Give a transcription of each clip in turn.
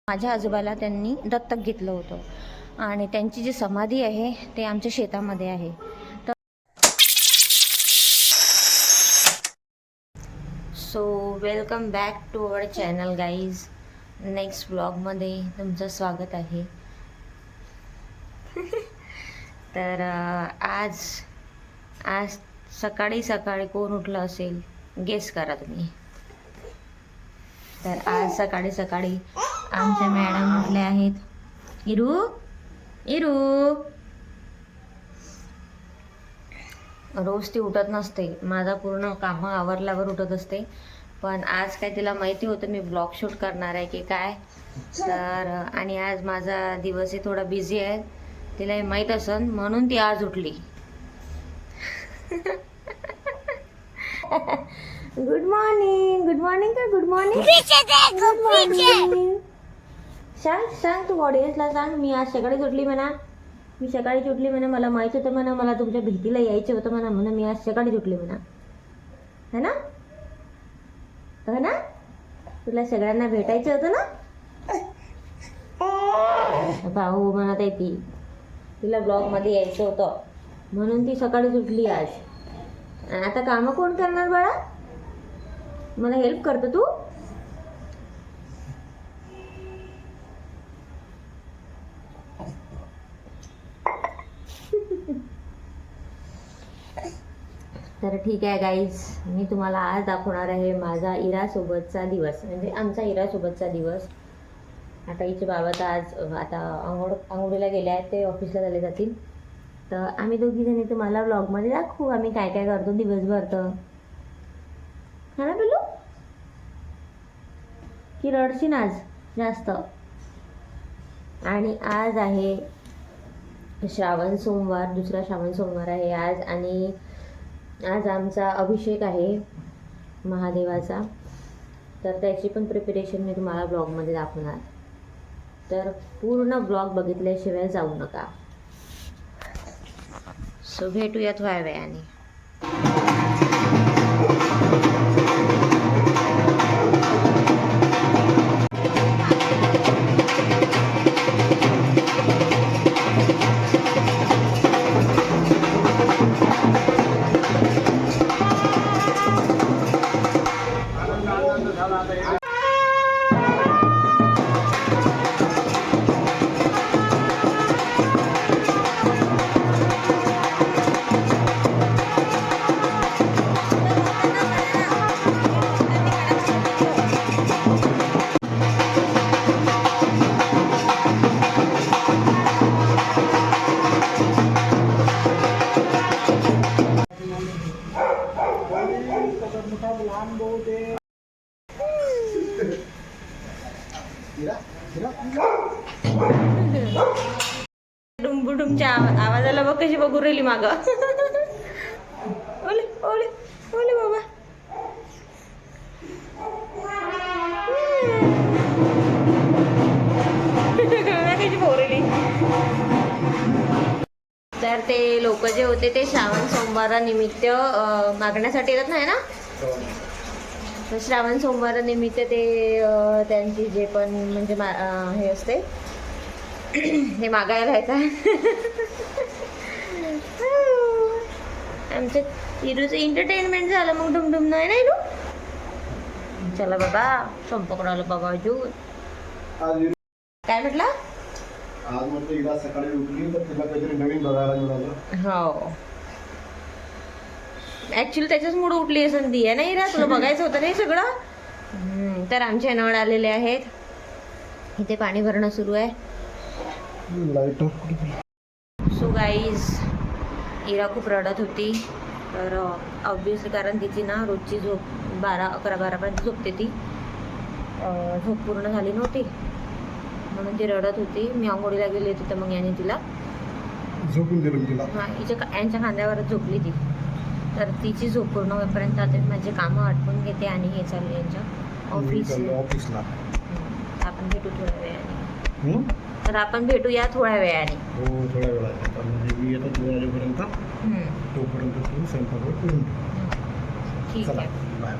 माझ्या आजोबाला त्यांनी दत्तक घेतलं होतं आणि त्यांची जी समाधी आहे ते आमच्या शेतामध्ये आहे. तर so welcome back to our channel guys. Next ब्लॉगमध्ये तुमचं स्वागत आहे. तर आज सकाळी सकाळी कोण उठलं असेल गेस करा तुम्ही. तर आज सकाळी सकाळी आमच्या मॅडम उठल्या आहेत. इरू इरू रोज ती उठत नसते, माझा पूर्ण कामं आवरल्यावर उठत असते. पण आज काय तिला माहिती होतं मी ब्लॉग शूट करणार आहे की काय. तर आणि आज माझा दिवसही थोडा बिझी आहे, तिला माहीत असन म्हणून ती आज उठली. Good morning. गुड मॉर्निंग का गुड मॉर्निंग. Good morning. सांग तू ऑडियन्सला सांग. मी आज सकाळीच उठली म्हणा. मी सकाळीच उठली म्हणा. मला माहीत होतं म्हणा मला तुमच्या भेटीला यायचं होतं म्हणा. म्हणून मी आज सकाळीच उठली म्हणा. है ना हो ना. तुला सगळ्यांना भेटायचं होतं ना. भाऊ म्हणत आहे ती तिला ब्लॉगमध्ये यायचं होतं म्हणून ती सकाळीच उठली आज. आता कामं कोण करणार बाळा. मला हेल्प करतो तू. तर ठीक आहे गाईज, मी तुम्हाला आज दाखवणार आहे माझा इरासोबतचा दिवस, म्हणजे आमचा इरासोबतचा दिवस. आता हिचे बाबा तर आज आता आंघोळीला गेले आहेत, ते ऑफिसला झाले जातील. तर आम्ही दोघीजणी तुम्हाला ब्लॉगमध्ये दाखवू आम्ही काय काय करतो दिवसभर. तर हा ना पिल्लू की रडशीन आज जास्त. आणि आज आहे श्रावण सोमवार, दुसरा श्रावण सोमवार आहे आज. आणि आज आमचा अभिषेक आहे महादेवाचा. तर त्याची पण प्रिपरेशन मी तुम्हाला ब्लॉगमध्ये दाखवणार. तर पूर्ण ब्लॉग बघितल्याशिवाय जाऊ नका. सो भेटूया थोड्या वेळाने. डुमबुडुमच्या आवाजाला बघ कशी बघू राहिली माग. ओले ओले ओले बाबा. कशी बघू राहिली. तर ते लोक जे होते ते श्रावण सोमवारानिमित्त मागण्यासाठी येतात नाही ना. तर श्रावण सोमवारानिमित्त ते त्यांची जे पण म्हणजे हे असते हे मागायला येतात. आमच्या हिरूचं एंटरटेनमेंट झालं मग डुमडुम नाही ना हिरू. चला बाबा संपकडं आलं बाबा अजून. काय म्हटलं. आज म्हटलं हिला सकाळी उठली तर तिला काहीतरी नवीन बघायला मिळालं. हो ऍक्च्युली त्याच्याच मुळे उठली आहे संधी आहे ना हिरा. तुला बघायचं होतं ना हे सगळं. तर आमचे नळ आलेले आहेत. इथे पाणी भरणं सुरू आहे. सो गाईज इरा खूप रडत होती. तर ऑब्विसली कारण तिची ना रोजची झोप 11-12 झोपते ती. झोप पूर्ण झाली नव्हती म्हणून ती रडत होती. मी आंघोळीला गेली होती तर मग याने तिला झोपून दिलं तिला. हां यांच्या खांद्यावरच झोपली ती. तर तिची झोप पूर्ण होईपर्यंत आता माझे कामं आटपून घेते आणि हे चालले यांच्या ऑफिसला. आपण भेटू थोड्या वेळाने. तर आपण भेटूया थोड्या वेळाने. हो थोड्या वेळाने. म्हणजे मी येतो 2 वाजेपर्यंत. तोपर्यंत तू स्वयंपाक करून ठीक आहे. बाय.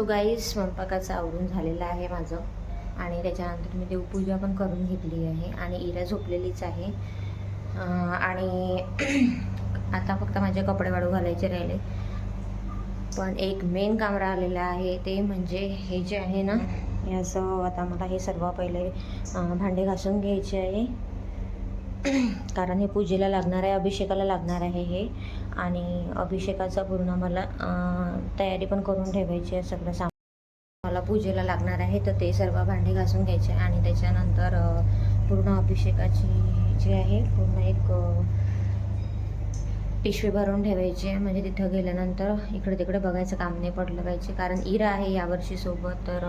सो गाईज स्वयंपाकाचं आवरून झालेलं आहे माझं आणि त्याच्यानंतर मी देवपूजा पण करून घेतली आहे आणि इरा झोपलेलीच आहे. आणि आता फक्त माझे कपडे वाळू घालायचे राहिले. पण एक मेन काम राहिलेलं आहे ते म्हणजे हे जे आहे ना याचं आता मला हे सर्व पहिले भांडे घासून घ्यायचे आहे. कारण हे पूजेला लागणार आहे, अभिषेकाला लागणार आहे हे. आणि अभिषेकाचा पूर्ण मला तयारी पण करून ठेवायची आहे. सगळं सामान मला पूजेला लागणार आहे तर ते सर्व भांडे घासून घ्यायचे आणि त्याच्यानंतर पूर्ण अभिषेकाची जी आहे पूर्ण एक पिशवी भरून ठेवायची म्हणजे तिथं गेल्यानंतर इकडे तिकडे बघायचं काम नाही पडलं पाहिजे. कारण इरा आहे यावर्षी सोबत. तर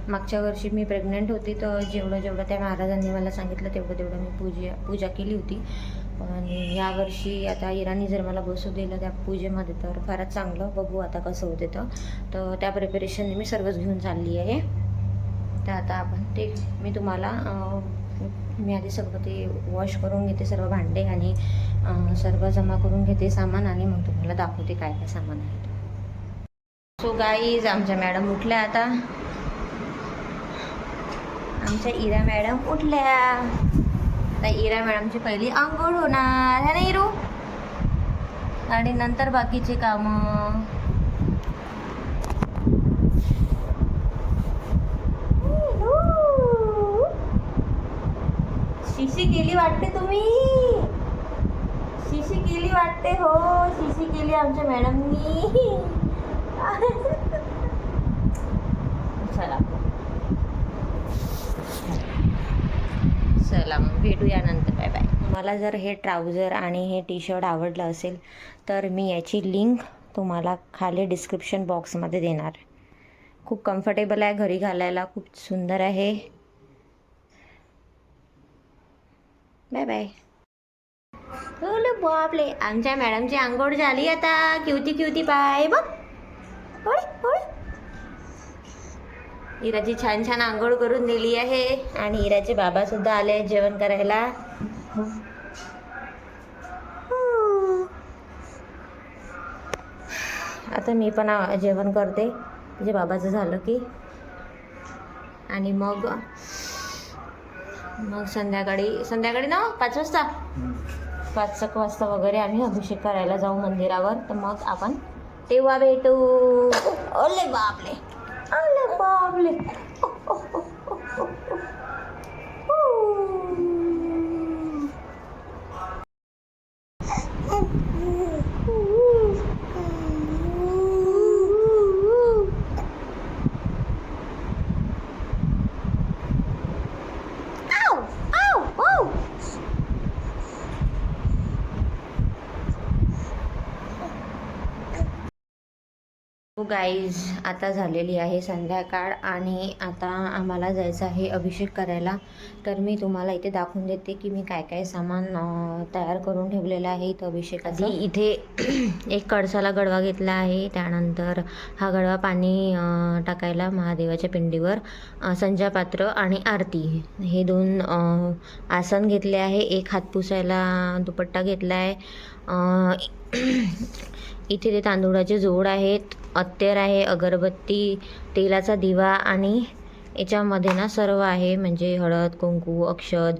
मागच्या वर्षी मी प्रेग्नंट होती तर जेवढं त्या महाराजांनी मला सांगितलं तेवढं मी पूजा केली होती. पण यावर्षी आता इराणी जर मला बसू दिलं त्या पूजेमध्ये तर फारच चांगलं. बघू आता कसं होते तर त्या प्रिपरेशनने मी सर्वच घेऊन चालली आहे. तर आता आपण ते मी तुम्हाला मी आधी सगळं ते वॉश करून घेते सर्व भांडे आणि सर्व जमा करून घेते सामान आणि मग तुम्हाला दाखवते काय काय सामान आहे. सो गाईज आमच्या मॅडम उठल्या आता. आमच्या इरा मॅडम उठल्या. आता इरा मॅडमची पहिली आंघोळ होणार है ना इरू. आणि नंतर बाकीचे कामं. शिशी केली वाटते तुम्ही. शिशी केली वाटते हो. शिशी केली आमच्या मॅडमनी. चला मग भेटूया नंतर. Bye bye. मला जर हे ट्राउझर आणि हे टी शर्ट आवडलं असेल तर मी याची लिंक तुम्हाला खाली डिस्क्रिप्शन बॉक्समध्ये देणार. खूप कम्फर्टेबल आहे, घरी घालायला खूप सुंदर आहे. Bye bye. बोलो बापले आमच्या मॅडमची आंघोळ झाली आता. क्युती पाय बघ. इराची छान छान आंघोळ करून दिली आहे आणि इराचे बाबा सुद्धा आले जेवण करायला. आता मी पण जेवण करते म्हणजे बाबाचं झालं की. आणि मग संध्याकाळी ना 5 वाजता 5 वाजता वगैरे आम्ही अभिषेक करायला जाऊ मंदिरावर. तर मग आपण तेव्हा भेटू. ओले बापले. गाईज आता झालेली आहे संध्याकाळ आणि आता आम्हाला जायचं आहे अभिषेक करायला. तर मी तुम्हाला इथे दाखवून देते की मी काय काय सामान तयार करून ठेवलेलं आहे इथं अभिषेकाचं. इथे एक कळसाला गडवा घेतला आहे. त्यानंतर हा गडवा पाणी टाकायला महादेवाच्या पिंडीवर, संजापात्र आणि आरती हे 2 आसन घेतले आहे. एक हात पुसायला दुपट्टा घेतला आहे. इथे ते तांदूळाचे जोड आहेत, अत्तेर आहे, अगरबत्ती, तेलाचा दिवा आणि याच्यामध्ये ना सर्व आहे म्हणजे हळद, कुंकू, अक्षद,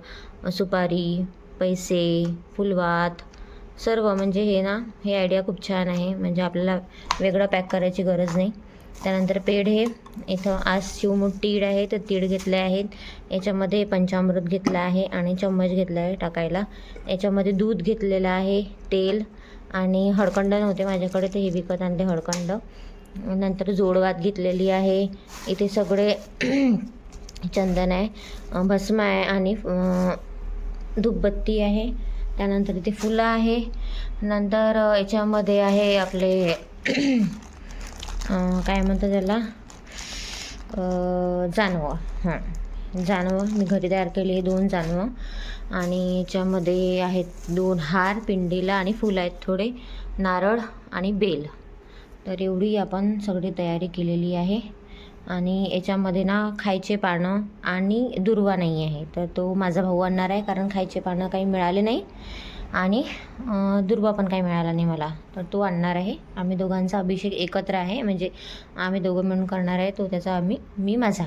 सुपारी, पैसे, फुलवात सर्व. म्हणजे हे आयडिया खूप छान आहे म्हणजे आपल्याला वेगळं पॅक करायची गरज नाही. त्यानंतर पेढे इथं आज शिवमुठ तीळ आहे तर तीळ घेतले आहेत. याच्यामध्ये पंचामृत घेतलं आहे आणि चम्मच घेतला आहे टाकायला. याच्यामध्ये दूध घेतलेलं आहे, तेल आणि हळकंड नव्हते माझ्याकडे तर हे विकत आणले हळकंड. नंतर जोडवात घेतलेली आहे. इथे सगळे चंदन आहे, भस्म आहे आणि धूपबत्ती आहे. त्यानंतर इथे फुलं आहे. नंतर याच्यामध्ये आहे आपले काय म्हणतात त्याला जानवं. जानवं मी घरी तयार केली आहे 2 जानवं. आणि याच्यामध्ये आहेत 2 हार पिंडीला आणि फुलं आहेत थोडे, नारळ आणि बेल. तर एवढी आपण सगळी तयारी केलेली आहे. आणि याच्यामध्ये ना खायचे पानं आणि दुर्वा नाही आहे तर तो माझा भाऊ आणणार आहे कारण खायचे पानं काही मिळाले नाही. आणि दुर्वा पण काही मिळाला नाही मला, तर तो आणणार आहे. आम्ही दोघांचा अभिषेक एकत्र आहे, म्हणजे आम्ही दोघं मिळून करणार आहे तो, त्याचा मी माझा.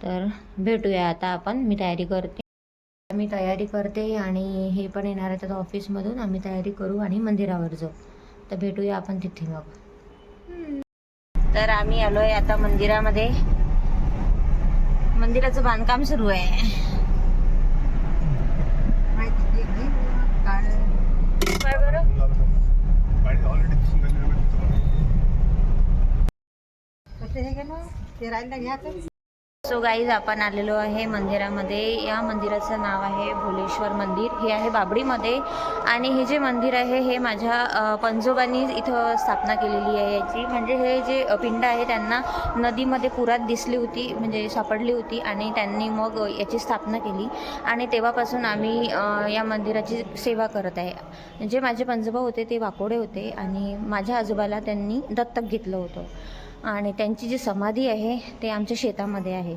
तर भेटूया आता आपण. मी तयारी करते आणि हे पण येणार आहे त्याचा ऑफिसमधून. आम्ही तयारी करू आणि मंदिरावर जाऊ. तर भेटूया आपण तिथे मग. तर आम्ही आलो आहे आता मंदिरामध्ये. मंदिराचं बांधकाम सुरू आहे. काय बरं? सो गाईज, आपण आलेलो आहे मंदिरामध्ये. या मंदिराचं नाव आहे भोलेश्वर मंदिर. हे आहे बाबडीमध्ये. आणि हे जे मंदिर आहे हे माझ्या पंजोबांनी इथं स्थापना केलेली आहे याची. म्हणजे हे जे पिंड आहे त्यांना नदीमध्ये पुरात दिसली होती, म्हणजे सापडली होती, आणि त्यांनी मग याची स्थापना केली. आणि तेव्हापासून आम्ही या मंदिराची सेवा करत आहे. जे माझे पंजोबा होते ते वाकोडे होते आणि माझ्या आजोबाला त्यांनी दत्तक घेतलं होतं. आणि त्यांची जी समाधी आहे ते आमच्या शेतामध्ये आहे.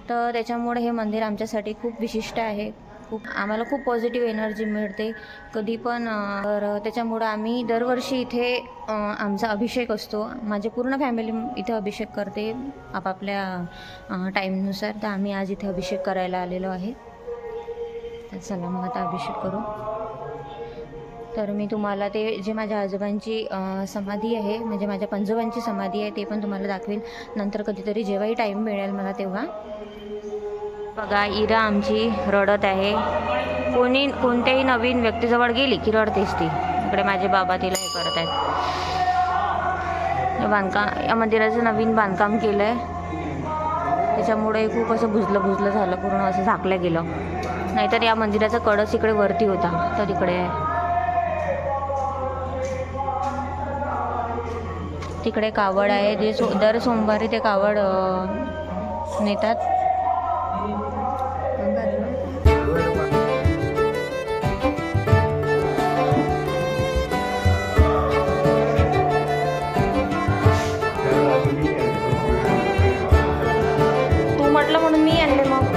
तर त्याच्यामुळे हे मंदिर आमच्यासाठी खूप विशिष्ट आहे. आम्हाला खूप पॉझिटिव्ह एनर्जी मिळते कधी पण. तर त्याच्यामुळं आम्ही दरवर्षी इथे आमचा अभिषेक असतो. माझी पूर्ण फॅमिली इथे अभिषेक करते आपापल्या टाईमनुसार. तर आम्ही आज इथे अभिषेक करायला आलेलो आहे. तर चला मग आता अभिषेक करू. तर मी तुम्हाला ते जे माझ्या आजोबांची समाधी आहे, म्हणजे माझ्या पंजोबांची समाधी आहे, ते पण तुम्हाला दाखवेल नंतर कधीतरी, जेव्हाही टाईम मिळेल मला तेव्हा. बघा, इरा आमची रडत आहे. कोणत्याही नवीन व्यक्तीजवळ गेली की रडतेच ती. इकडे माझे बाबा तिला हे करत आहेत. या मंदिराचं नवीन बांधकाम केलं आहे, त्याच्यामुळे खूप असं बुजलं झालं, पूर्ण असं झाकलं गेलं. नाहीतर या मंदिराचा कळस इकडे वरती होता, तर इकडे आहे. तिकडे कावड आहे, जे दर सोमवारी ते कावड नेतात. तू म्हटलं म्हणून मी आणले मग.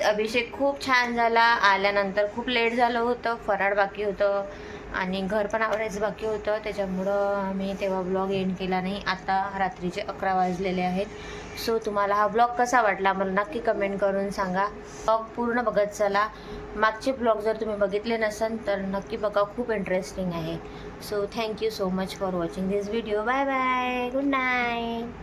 अभिषेक खूप छान झाला. आल्यानंतर खूप लेट झालं होतं, फराळ बाकी होतं आणि घर पण आवरायचं बाकी होतं, त्याच्यामुळं मी तेव्हा ब्लॉग एंड केला नाही. आता रात्रीचे 11 वाजलेले आहेत. सो तुम्हाला हा ब्लॉग कसा वाटला मला नक्की कमेंट करून सांगा. ब्लॉग पूर्ण बघत चला. मागचे ब्लॉग जर तुम्ही बघितले नसेल तर नक्की बघा, खूप इंटरेस्टिंग आहे. So thank you so much for watching this video. Bye bye, good night.